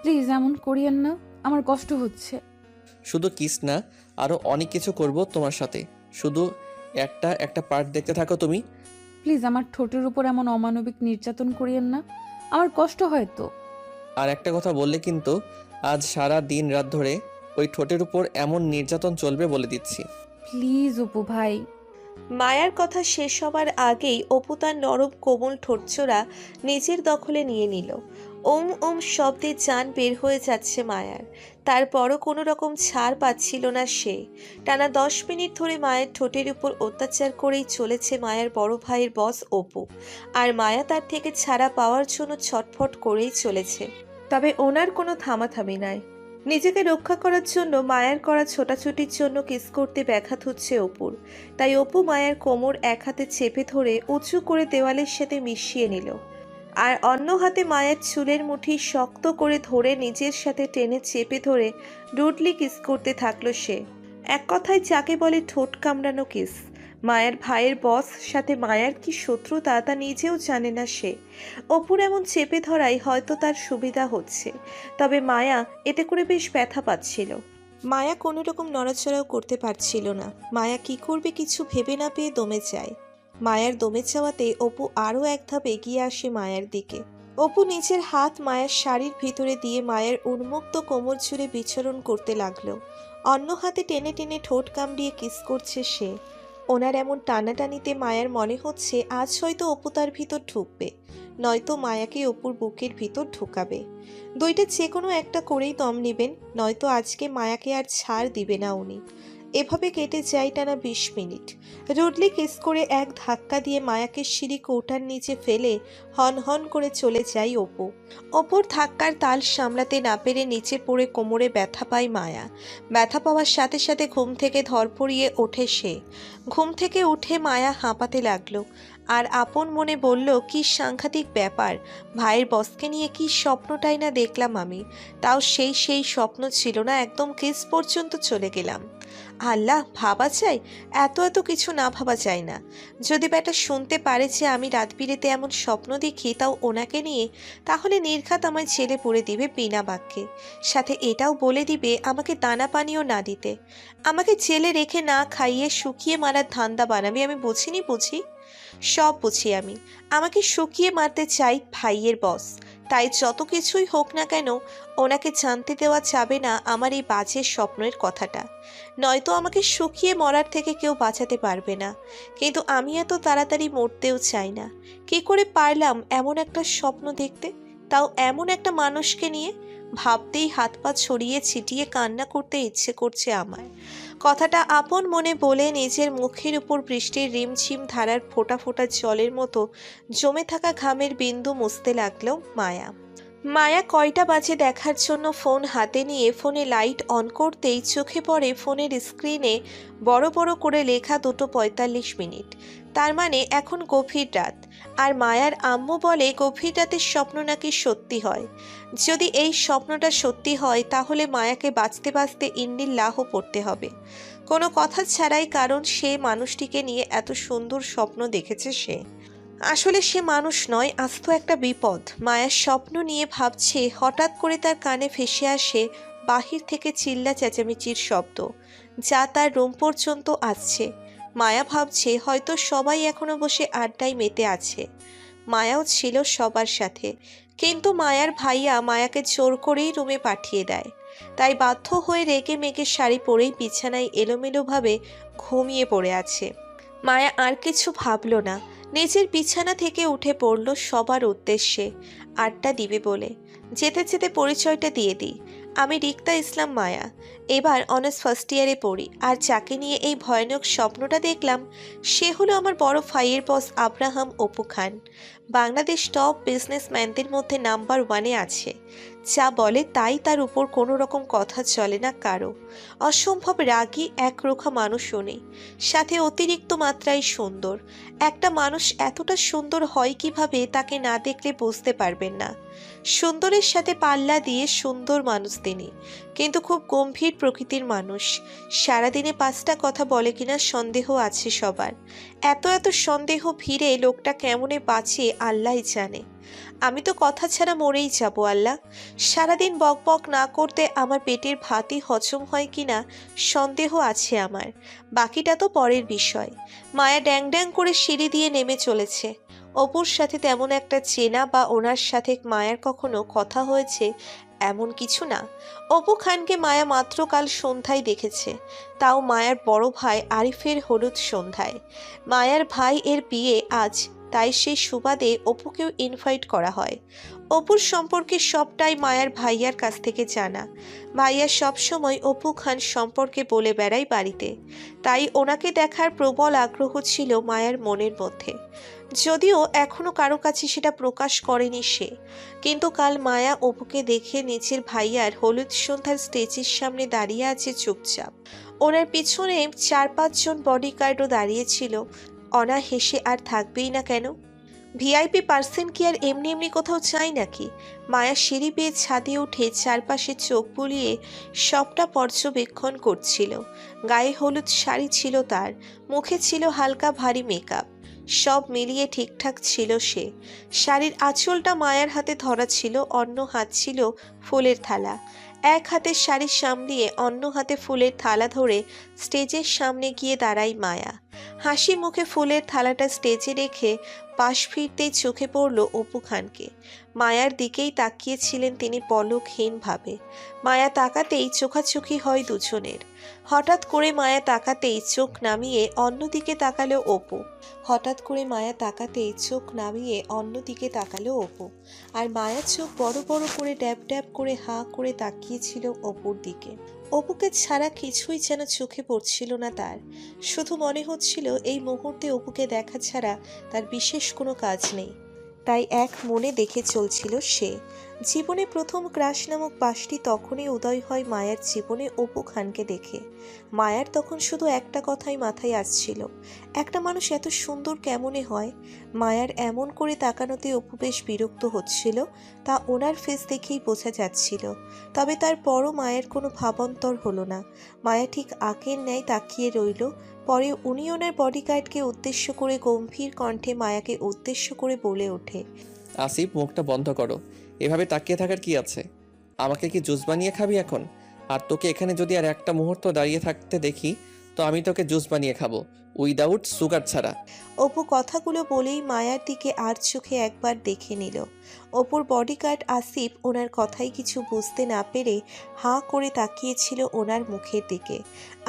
Please এমন করিয়েন না, আমার কষ্ট হচ্ছে। শুধু কিস না, আরও অনেক কিছু করব তোমার সাথে। শুধু একটা একটা পার্ট দেখতে থাকো তুমি। প্লিজ আমার ঠোঁটের উপর এমন অমানবিক নির্যাতন করিয়েন না, আমার কষ্ট হয় তো। আর একটা কথা বললে কিন্তু আজ সারা দিন রাত ধরে ওই ঠোঁটের উপর এমন নির্যাতন চলবে বলে দিচ্ছি। প্লিজ অপু ভাই। মায়ার কথা শেষ হবার আগেই অপু তার নরম কোমল ঠোঁটচোরা নিজের দখলে নিয়ে নিল। ওম ওম শব্দে জান বের হয়ে যাচ্ছে মায়ার। তারপরও কোনো রকম ছাড় পাচ্ছিল না সে। টানা 10 মিনিট ধরে মায়ের ঠোঁটের উপর অত্যাচার করেই চলেছে মায়ার বড় ভাইয়ের বস অপু। আর মায়া তার থেকে ছাড়া পাওয়ার জন্য ছটফট করেই চলেছে। তবে ওনার কোনো থামাথামি নাই। নিজেকে রক্ষা করার জন্য মায়ার করা ছোটাছুটির জন্য কিস করতে ব্যাঘাত হচ্ছে অপুর। তাই অপু মায়ার কোমর এক হাতে চেপে ধরে উঁচু করে দেওয়ালের সাথে মিশিয়ে নিল, আর অন্য হাতে মায়ের চুলের মুঠি শক্ত করে ধরে নিজের সাথে টেনে চেপে ধরে ডুডলি কিস করতে থাকলো সে। এক কথায় যাকে বলে ঠোঁট কামড়ানো কিস। মায়ের ভাইয়ের বস সাথে মায়ার কি শত্রুতা তা নিজেও জানে না সে। অপুর এমন চেপে ধরাই হয়তো তার সুবিধা হচ্ছে, তবে মায়া এতে করে বেশ ব্যথা পাচ্ছিল। মায়া কোনো রকম নড়াচড়াও করতে পারছিল না। মায়া কি করবে কিছু ভেবে না পেয়ে দমে যায়। মায়ার দমে যাওয়াতে অপু আরও এক ধাপ এগিয়ে আসে মায়ার দিকে। অপু নিজের হাত মায়ের শাড়ির ভিতরে দিয়ে মায়ের উন্মুক্ত কোমর জুড়ে বিচরণ করতে লাগলো। অন্য হাতে টেনে টেনে ঠোঁট কামড়িয়ে কিস করছে সে। ওনার এমন টানাটানিতে মায়ার মনে হচ্ছে আজ হয়তো অপু তার ভিতর ঢুকবে, নয়তো মায়াকে অপুর বুকের ভিতর ঢুকাবে। দুইটা যে কোনো একটা করেই দম নেবেন, নয়তো আজকে মায়াকে আর ছাড় দিবে না উনি। এভাবে কেটে যায় টানা 20 মিনিট। রুডলি কিস করে এক ধাক্কা দিয়ে মায়াকে সিঁড়ি কৌটার নিচে ফেলে হন হন করে চলে যায় অপু। অপুর ধাক্কার তাল সামলাতে না পেরে নিচে পড়ে কোমরে ব্যথা পায় মায়া। ব্যথা পাওয়ার সাথে সাথে ঘুম থেকে ধরপড়িয়ে ওঠে সে। ঘুম থেকে উঠে মায়া হাঁপাতে লাগলো, আর আপন মনে বলল, কি সাংঘাতিক ব্যাপার, ভাইয়ের বসকে নিয়ে কি স্বপ্নটাই না দেখলাম আমি। তাও সেই স্বপ্ন ছিল না, একদম কিস পর্যন্ত চলে গেলাম। আল্লাহ, ভাবা যায়? এত এত কিছু না ভাবা যায় না। যদি বেটা শুনতে পারে যে আমি রাত বিরেতে এমন স্বপ্ন দেখি, তাও ওনাকে নিয়ে, তাহলে নির্ঘাত আমায় ছেলে পড়ে দিবে বিনা বাক্যে। সাথে এটাও বলে দিবে আমাকে দানা পানিও না দিতে, আমাকে জেলে রেখে না খাইয়ে শুকিয়ে মারার ধান্দা বানাবে। আমি বুঝি, সব বুঝি আমি। আমাকে শুকিয়ে মারতে চাই ভাইয়ের বস। তাই যত কিছুই হোক না কেন, ওনাকে জানতে দেওয়া যাবে না আমার এই বাজে স্বপ্নের কথাটা, নয়তো আমাকে শুকিয়ে মরার থেকে কেউ বাঁচাতে পারবে না। কিন্তু আমি এত তাড়াতাড়ি মরতেও চাই না। কি করে পারলাম এমন একটা স্বপ্ন দেখতে, তাও এমন একটা মানুষকে নিয়ে? ভাবতেই হাত পা ছড়িয়ে ছিটিয়ে কান্না করতে ইচ্ছে করছে আমার। কথাটা আপন মনে বলে নিজের মুখের উপর বৃষ্টির রিমঝিম ধারার ফোঁটা ফোঁটা জলের মতো জমে থাকা ঘামের বিন্দু মুছতে লাগলো মায়া। মায়া কয়টা বাজে দেখার জন্য ফোন হাতে নিয়ে ফোনে লাইট অন করতেই চোখে পড়ে ফোনের স্ক্রিনে বড় বড় করে লেখা 2:45। তার মানে এখন গভীর রাত। আর মায়ার আম্মু বলে গভীর রাতের স্বপ্ন নাকি সত্যি হয়। যদি এই স্বপ্নটা সত্যি হয়, তাহলে মায়াকে বাঁচতে বাঁচতে ইন্নিল্লাহ পড়তে হবে কোনো কথা ছাড়াই, কারণ সে মানুষটিকে নিয়ে এত সুন্দর স্বপ্ন দেখেছে সে। আসলে সে মানুষ নয়, আস্ত একটা বিপদ। মায়ার স্বপ্ন নিয়ে ভাবছে, হঠাৎ করে তার কানে ভেসে আসে বাহির থেকে চিল্লা চেঁচামেচির শব্দ, যা তার রুম পর্যন্ত আসছে। মায়া ভাবছে হয়তো সবাই এখনো বসে আড্ডায় মেতে আছে। মায়াও ছিল সবার সাথে, কিন্তু মায়ার ভাইয়া মায়াকে জোর করেই রুমে পাঠিয়ে দেয়। তাই বাধ্য হয়ে রেগে মেগে শাড়ি পরেই বিছানায় এলোমেলোভাবে ঘুমিয়ে পড়ে আছে। মায়া আর কিছু ভাবল না, নিজের বিছানা থেকে উঠে পড়ল সবার উদ্দেশ্যে আড্ডা দিবে বলে। যেতে যেতে পরিচয়টা দিয়ে দিই, আমি রিক্তা ইসলাম মায়া। এবার অনার্স ফার্স্ট ইয়ারে পড়ি, আর যাকে নিয়ে এই ভয়ানক স্বপ্নটা দেখলাম সে হলো আমার বড় ভাইয়ের বস আব্রাহাম অপু খান। বাংলাদেশ টপ বিজনেসম্যানদের মধ্যে নাম্বার 1-এ আছে। যা বলে তাই, তার উপর কোনো রকম কথা চলে না কারো। অসম্ভব রাগী একরোখা মানুষ উনি, সাথে অতিরিক্ত মাত্রায় সুন্দর। একটা মানুষ এতটা সুন্দর হয় কিভাবে, তাকে না দেখলে বুঝতে পারবেন না। সুন্দরের সাথে পাল্লা দিয়ে সুন্দর মানুষ তিনি, কিন্তু খুব গম্ভীর প্রকৃতির মানুষ। সারাদিনে 5টা কথা বলে কিনা সন্দেহ আছে সবার। এত এত সন্দেহ ভিড়ে লোকটা কেমনে বাঁচে আল্লাহই জানে। আমি তো কথা ছাড়া মরেই যাব আল্লাহ। সারাদিন বক বক না করতে আমার পেটের ভাতই হজম হয় কিনা সন্দেহ আছে আমার। বাকিটা তো পরের বিষয়। মায়া ড্যাং ড্যাং করে সিঁড়ি দিয়ে নেমে চলেছে। অপুর সাথে তেমন একটা চেনা বা ওনার সাথে মায়ার কখনো কথা হয়েছে এমন কিছু না। অপু খানকে মায়া মাত্র কাল সন্ধ্যায় দেখেছে, তাও মায়ার বড় ভাই আরিফের হলুদ সন্ধ্যায়। মায়ার ভাই এর বিয়ে আজ, তাই সেই সুবাদে অপুকেও ইনভাইট করা হয়। অপুর সম্পর্কে সবটাই মায়ার ভাইয়ার কাছ থেকে জানা। ভাইয়া সবসময় অপু খান সম্পর্কে বলে বেড়ায় বাড়িতে, তাই ওনাকে দেখার প্রবল আগ্রহ ছিল মায়ার মনের মধ্যে, যদিও এখনো কারো কাছে সেটা প্রকাশ করেনি সে। কিন্তু কাল মায়া অপুকে দেখে নিজের ভাইয়ার হলুদ সন্ধ্যার স্টেজের সামনে দাঁড়িয়ে আছে চুপচাপ। ওনার পিছনে 4-5 জন বডিগার্ডও দাঁড়িয়েছিল। অনা হেসে আর থাকবেই না কেন? ভিআইপি পার্সন কি আর এমনি এমনি কোথাও চাই নাকি? মায়া সিঁড়ি বেয়ে ছাদে উঠে চারপাশে চোখ বুলিয়ে সবটা পর্যবেক্ষণ করছিল। গায়ে হলুদ শাড়ি ছিল তার, মুখে ছিল হালকা ভারী মেকআপ, সব মিলিয়ে ঠিকঠাক ছিল সে। শাড়ির আঁচলটা মায়ার হাতে ধরা ছিল, অন্য হাত ছিল ফুলের থালা। এক হাতে শাড়ি সামলিয়ে অন্য হাতে ফুলের থালা ধরে স্টেজের সামনে গিয়ে দাঁড়ায় মায়া। হাসি মুখে ফুলের থালাটা স্টেজে রেখে পাশ ফিরতেই চোখে পড়ল অপু খানকে। মায়ার দিকেই তাকিয়েছিলেন তিনি পলকহীনভাবে। মায়া তাকাতেই চোখাচোখি হয় দুজনের। হঠাৎ করে মায়া তাকাতেই চোখ নামিয়ে অন্যদিকে তাকালো অপু। আর মায়া চোখ বড় বড় করে ড্যাব ড্যাব করে হাঁ করে তাকিয়েছিল অপুর দিকে। অপুকে ছাড়া কিছুই যেন চোখে পড়ছিল না তার। শুধু মনে হচ্ছিল এই মুহূর্তে অপুকে দেখা ছাড়া তার বিশেষ কোনো কাজ নেই। তাই এক মনে দেখে চলছিল সে। জীবনে প্রথম ক্রাশ নামক পাশটি তখনই উদয় হয় মায়ার জীবনে অপু খানকে দেখে। মায়ার তখন শুধু একটা কথাই মাথায় আসছিল, একটা মানুষ এত সুন্দর কেমনে হয়? মায়ার এমন করে তাকানোতে অপু বেশ বিরক্ত হচ্ছিল, তা ওনার ফেস দেখেই বোঝা যাচ্ছিল। তবে তারপরও মায়ের কোনো ভাবান্তর হলো না। মায়া ঠিক আগের ন্যায় তাকিয়ে রইল। পরে উনি ওনার বডিগার্ডকে উদ্দেশ্য করে গম্ভীর কণ্ঠে মায়াকে উদ্দেশ্য করে বলে ওঠে, আসিফ, মুখটা বন্ধ করো। এভাবে তাকিয়ে থাকার কি আছে? আমাকে কি জুস বানিয়ে খাবি এখন? আর তোকে এখানে যদি আর একটা মুহূর্ত দাঁড়িয়ে থাকতে দেখি, তো আমি তোকে জুস বানিয়ে খাবো, উইদাউট সুগার ছাড়া। অপু কথাগুলো বলেই মায়ার দিকে আর চোখে একবার দেখে নিল। অপুর বডিগার্ড আসিফ ওনার কথাই কিছু বুঝতে না পেরে হাঁ করে তাকিয়েছিল ওনার মুখের দিকে।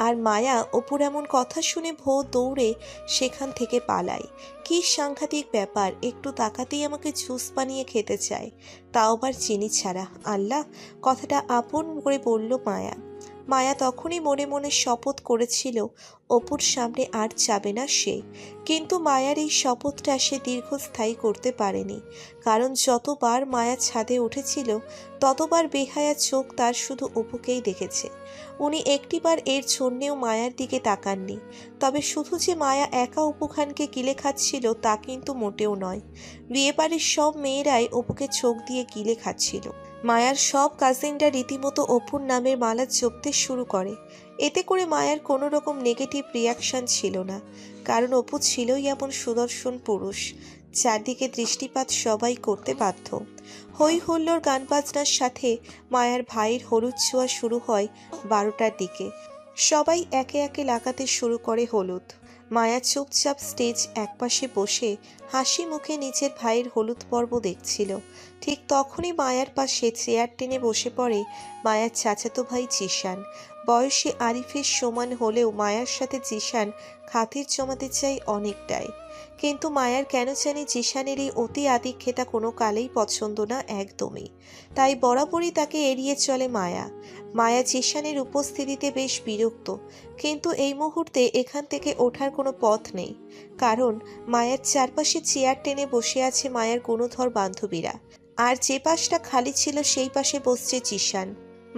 আর মায়া অপুর এমন কথা শুনে ভো দৌড়ে সেখান থেকে পালায়। কি সাংঘাতিক ব্যাপার, একটু তাকাতেই আমাকে জুস বানিয়ে খেতে চায়, তাও আবার চিনি ছাড়া। আল্লাহ, কথাটা আপন করে বলল মায়া। মায়া তখনই মনে মনে শপথ করেছিল অপুর সামনে আর যাবে না সে। কিন্তু মায়ার এই শপথটা সে দীর্ঘস্থায়ী করতে পারেনি, কারণ যতবার মায়া ছাদে উঠেছিল ততবার বেহায়া চোখ তার শুধু অপুকেই দেখেছে। উনি একটিবার এর জন্যেও মায়ার দিকে তাকাননি। তবে শুধু যে মায়া একা অপু খানকে গিলে খাচ্ছিল তা কিন্তু মোটেও নয়। বিয়েবাড়ির সব মেয়েরাই অপুকে চোখ দিয়ে গিলে খাচ্ছিল। মায়ার সব কাজিনরা রীতিমতো অপুর নামের মালা জপতে শুরু করে। এতে করে মায়ার কোনো রকম নেগেটিভ রিয়াকশন ছিল না, কারণ অপু ছিলই এমন সুদর্শন পুরুষ, চারদিকে দৃষ্টিপাত সবাই করতে বাধ্য। হই হুল্লোড় গান বাজনার সাথে মায়ার ভাইয়ের হলুদ ছোঁয়া শুরু হয় 12টার দিকে। সবাই একে একে লাগাতে শুরু করে হলুদ। মায়া চুপচাপ স্টেজ একপাশে বসে হাসি মুখে নিজের ভাইয়ের হলুদ পর্ব দেখছিল। ঠিক তখনই মায়ার পাশে চেয়ার টেনে বসে পড়ে মায়ার চাচাতো ভাই জিশান। বয়সে আরিফের সমান হলেও মায়ার সাথে জিশান খাতির জমাতে চায় অনেকটাই। কিন্তু মায়ার কেন জানি জিশানের এই অতি আদিক্ষেতা কোনো কালেই পছন্দ না একদমই। তাই বরাবরই তাকে এড়িয়ে চলে মায়া। মায়া জিশানের উপস্থিতিতে বেশ বিরক্ত, কিন্তু এই মুহূর্তে এখান থেকে ওঠার কোনো পথ নেই, কারণ মায়ার চারপাশে চেয়ার টেনে বসে আছে মায়ার গুণধর বান্ধবীরা। আর যে পাশটা খালি ছিল সেই পাশে বসছে জিশান।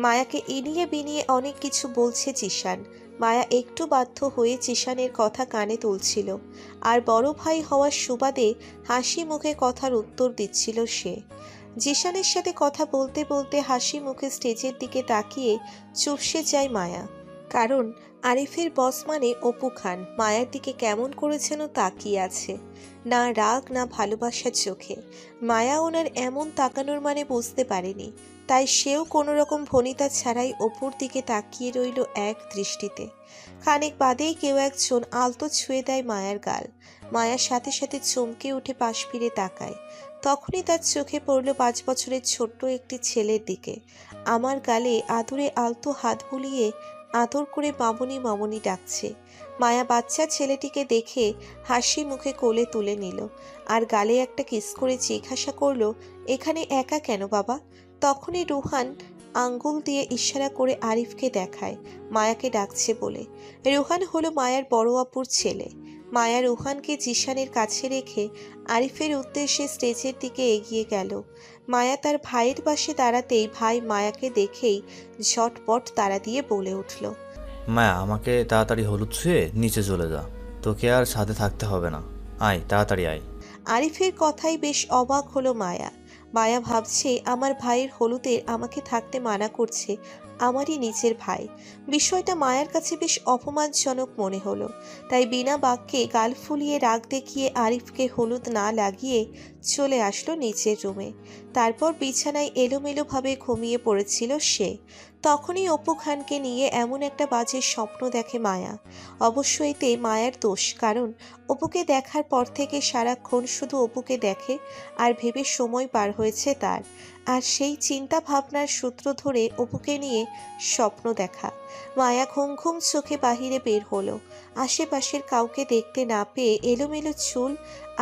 মায়াকে ইনিয়ে বিনিয়ে অনেক কিছু বলছে জিশান। মায়া একটু বাধ্য হয়ে জিশানের কথা কানে তুলছিল, আর বড় ভাই হওয়ার সুবাদে হাসি মুখে কথার উত্তর দিচ্ছিল সে। জিশানের সাথে কথা বলতে বলতে হাসি মুখে স্টেজের দিকে তাকিয়ে চুপসে যায় মায়া, কারণ আরিফের বস মানে অপু খান মায়ার দিকে কেমন করে যেন তাকিয়ে আছে, না রাগ না ভালোবাসার চোখে। মায়া ওনার এমন তাকানোর মানে বুঝতে পারেনি, তাই সেও কোনো রকম ভনিতা ছাড়াই অপুর দিকে তাকিয়ে রইল এক দৃষ্টিতে। খানিক বাদেই কেউ একজন আলতো ছুঁয়ে দেয় মায়ার গাল। মায়ার সাথে সাথে চমকে উঠে পাশ ফিরে তাকায়। তখনই তার চোখে পড়ল 5 বছরের ছোট্ট একটি ছেলের দিকে। আমার গালে আদুরে আলতো হাত বুলিয়ে আদর করে মামুনি মামুনি ডাকছে। মায়া বাচ্চা ছেলেটিকে দেখে হাসি মুখে কোলে তুলে নিল, আর গালে একটা কিস করে জিজ্ঞাসা করলো, এখানে একা কেন বাবা? তখনই রুহান আঙ্গুল দিয়ে ইশারা করে আরিফকে দেখায় মায়াকে ডাকছে বলে। রুহান হলো মায়ার বড় আপুর ছেলে। মায়া রুহানকে জিশানের কাছে রেখে আরিফের উদ্দেশ্যে স্টেজের দিকে এগিয়ে গেল। মায়া তার ভাইয়ের পাশে দাঁড়াতেই ভাই মায়াকে দেখেই ঝটপট তাড়া দিয়ে বলে উঠল, মায়া, আমাকে তাড়াতাড়ি হলুদ ছুঁয়ে নিচে চলে যা। তোকে আর সাথে থাকতে হবে না, আয় তাড়াতাড়ি আয়। আরিফের কথাই বেশ অবাক হলো মায়া। মায়া ভাবছে আমার ভাইয়ের হলুদে আমাকে থাকতে মানা করছে আমারই নিজের ভাই। বিষয়টা মায়ার কাছে বেশ অপমানজনক মনে হলো, তাই বিনা বাক্যে গাল ফুলিয়ে রাগ দেখিয়ে আরিফকে হলুদ না লাগিয়ে চলে আসলো নিচের রুমে। তারপর বিছানায় এলোমেলোভাবে ঘুমিয়ে পড়েছিল সে। তখনই অপু খানকে নিয়ে এমন একটা বাজে স্বপ্ন দেখে মায়া। অবশ্য এতে মায়ার দোষ, কারণ অপুকে দেখার পর থেকে সারাক্ষণ শুধু অপুকে দেখে আর ভেবে সময় পার হয়েছে তার। আর সেই চিন্তা ভাবনার সূত্র ধরে অপুকে নিয়ে স্বপ্ন দেখা। মায়া ঘুম ঘুম চোখে বাহিরে বের হলো। আশেপাশের কাউকে দেখতে না পেয়ে এলোমেলো চুল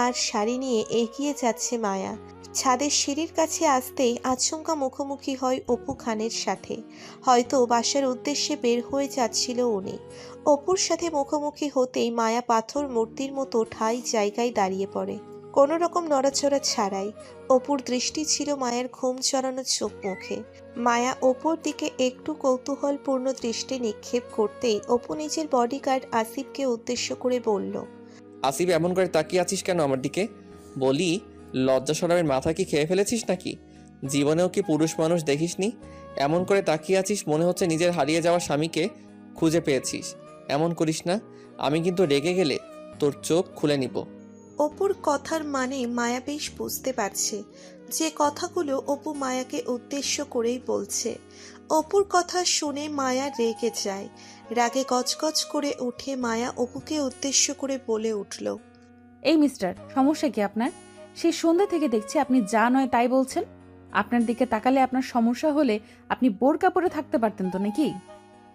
আর শাড়ি নিয়ে এগিয়ে যাচ্ছে মায়া। ছাদের সিঁড়ির কাছে আসতেই আচমকা মুখোমুখি হয় অপু খানের সাথে। হয়তো বাসার উদ্দেশ্যে বের হয়ে যাচ্ছিল উনি। অপুর সাথে মুখোমুখি হতেই মায়া পাথর মূর্তির মতো ঠাই জায়গায় দাঁড়িয়ে পড়ে, কোনো রকম নড়াচড়া ছাড়াই। অপুর দৃষ্টি ছিল মায়ের ঘুম চড়ানো চোখ মুখে। মায়া অপুর দিকে একটু কৌতূহলপূর্ণ দৃষ্টি নিক্ষেপ করতেই অপু নিজের বডিগার্ড আসিফকে উদ্দেশ্য করে বলল, আসিফ, এমন করে তাকিয়ে আছিস কেন আমার দিকে? বলি, লজ্জা শরমের মাথা কি খেয়ে ফেলেছিস নাকি? জীবনেও কি পুরুষ মানুষ দেখিসনি? এমন করে তাকিয়ে আছিস মনে হচ্ছে নিজের হারিয়ে যাওয়া স্বামীকে খুঁজে পেয়েছিস। এমন করিস না, আমি কিন্তু রেগে গেলে তোর চোখ খুলে নিব। অপুর কথার মানে মায়া বেশ বুঝতে পারছে যে কথাগুলো অপু মায়াকে উদ্দেশ্য করেই বলছে। অপুর কথা শুনে মায়া রেগে যায়। রাগে গজগজ করে উঠে মায়া অপুকে উদ্দেশ্য করে বলে উঠল, এই মিস্টার, সমস্যা কি আপনার? সেই সন্ধ্যা থেকে দেখছি আপনি যা নয় তাই বলছেন। আপনার দিকে তাকালে আপনার সমস্যা হলে আপনি বোরকা পরে থাকতে পারতেন তো নাকি?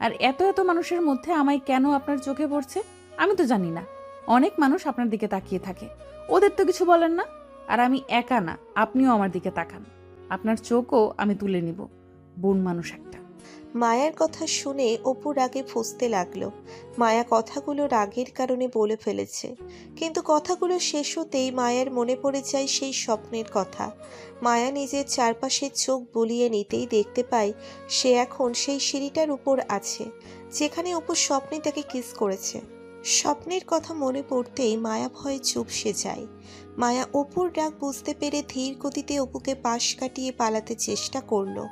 আর এত এত মানুষের মধ্যে আমায় কেন আপনার চোখে পড়ছে আমি তো জানি না। অনেক মানুষ আপনার দিকে তাকিয়ে থাকে, ওদের তো কিছু বলেন না। আর আমি একা না, আপনিও আমার দিকে তাকান, আপনার চোখও আমি তুলে নিব। বোন মানুষ একটা। মায়ার কথা শুনে অপু রাগে ফুঁসতে লাগলো। মায়া কথাগুলো রাগের কারণে বলে ফেলেছে, কিন্তু কথাগুলো শেষ হতেই মায়ার মনে পড়ে যায় সেই স্বপ্নের কথা। মায়া নিজের চারপাশে চোখ বুলিয়ে নিতেই দেখতে পায় সে এখন সেই সিঁড়িটার উপর আছে যেখানে অপু স্বপ্নে তাকে কিস করেছে। স্বপ্নের কথা মনে পড়তেই মায়া ভয়ে চুপসে যায়। মায়া অপুর ডাক বুঝতে পেরে ধীর গতিতে অপুকে পাশ কাটিয়ে পালাতে চেষ্টা করলো।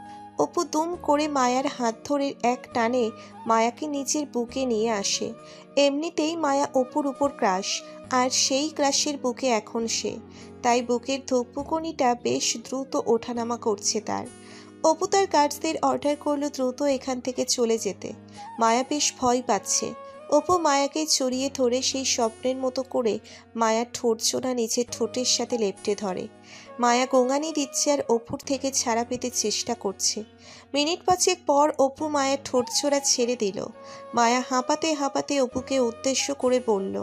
অপু দুম করে মায়ার হাত ধরে এক টানে মায়াকে নিজের বুকে নিয়ে আসে। এমনিতেই মায়া অপুর উপর ক্রাশ, আর সেই ক্রাশের বুকে এখন সে, তাই বুকের ধুকপুকনিটা বেশ দ্রুত ওঠানামা করছে তার। অপু তার গার্ডসদের অর্ডার করলো দ্রুত এখান থেকে চলে যেতে। মায়া বেশ ভয় পাচ্ছে। অপু মায়াকে জড়িয়ে ধরে সেই স্বপ্নের মতো করে মায়ার ঠোঁটজোড়া নিজের ঠোঁটের সাথে লেপ্টে ধরে। মায়া গোঙানি দিচ্ছে আর অপুর থেকে ছাড়া পেতে চেষ্টা করছে। মিনিট 5 পর অপু মায়ের ঠোঁটজোড়া ছেড়ে দিল। মায়া হাঁপাতে হাঁপাতে অপুকে উদ্দেশ্য করে বলল,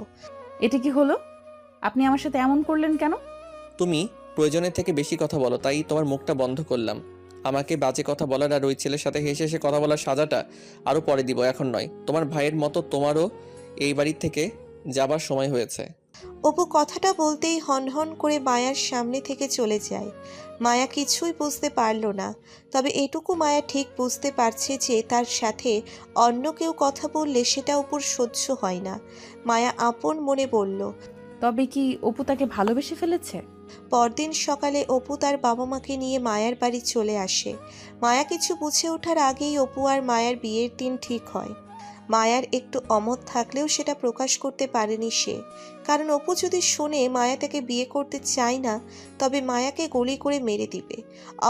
এটা কি হলো? আপনি আমার সাথে এমন করলেন কেন? তুমি প্রয়োজনের থেকে বেশি কথা বলো, তাই তোমার মুখটা বন্ধ করলাম। আমাকে বাজে কথা বলার আর ওই ছেলের সাথে হেসে হেসে কথা বলার সাজাটা আরও পরে দিব, এখন নয়। তোমার ভাইয়ের মতো তোমারও এই বাড়ি থেকে যাবার সময় হয়েছে। অপু কথাটা বলতেই হনহন করে মায়ার সামনে থেকে চলে যায়। মায়া কিছুই বুঝতে পারল না, তবে এটুকু মায়া ঠিক বুঝতে পারছে যে তার সাথে অন্য কেউ কথা বললে সেটা অপুর সহ্য হয় না। মায়া আপন মনে বলল, তবে কি অপু তাকে ভালোবেসে ফেলেছে? পরদিন সকালে অপু তার বাবা মাকে নিয়ে মায়ার বাড়ি চলে আসে। মায়া কিছু বুঝে ওঠার আগেই অপু আর মায়ার বিয়ের দিন ঠিক হয়। মায়ার একটু অমত থাকলেও সেটা প্রকাশ করতে পারেনি সে, কারণ অপু যদি শোনে মায়া তাকে বিয়ে করতে চায় না, তবে মায়াকে গুলি করে মেরে দিবে।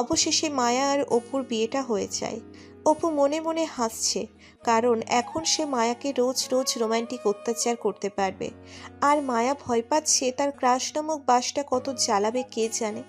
অবশেষে মায়া আর অপুর বিয়েটা হয়ে যায়। অপু মনে মনে হাসছে, কারণ এখন সে মায়াকে রোজ রোজ রোমান্টিক অত্যাচার করতে পারবে। আর মায়া ভয় পাচ্ছে তার ক্রাশ নামক বাসটা কত জ্বালাবে কে জানে।